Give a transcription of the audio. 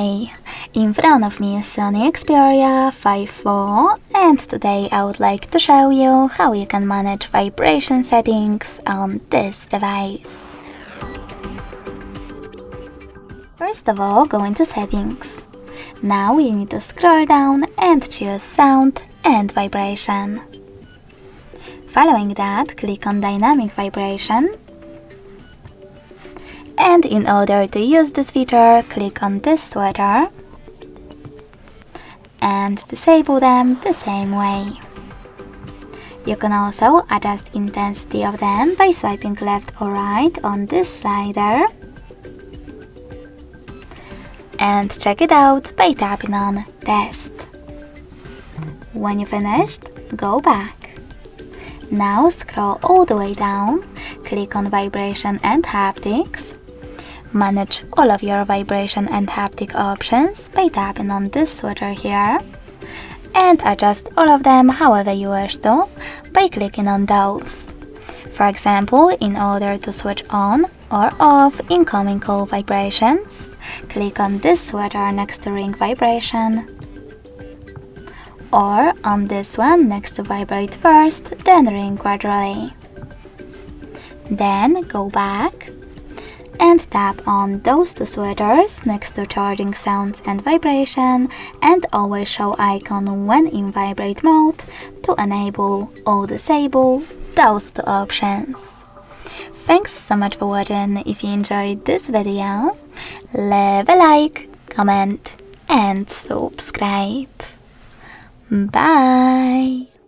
Hi! In front of me is Sony Xperia 5.4 and today I would like to show you how you can manage vibration settings on this device. First of all, go into Settings. Now you need to scroll down and choose Sound and Vibration. Following that, click on Dynamic Vibration. And in order to use this feature, click on this sweater and disable them the same way. You can also adjust intensity of them by swiping left or right on this slider. And check it out by tapping on Test. When you finished, go back. Now scroll all the way down, click on Vibration and Haptics. Manage all of your vibration and haptic options by tapping on this sweater here. And adjust all of them however you wish to by clicking on those. For example, in order to switch on or off incoming call vibrations, click on this sweater next to ring vibration, or on this one next to vibrate first, then ring gradually. Then go back and tap on those two sweaters next to charging sounds and vibration, and always show icon when in vibrate mode to enable or disable those two options. Thanks so much for watching. If you enjoyed this video, leave a like, comment and subscribe. Bye!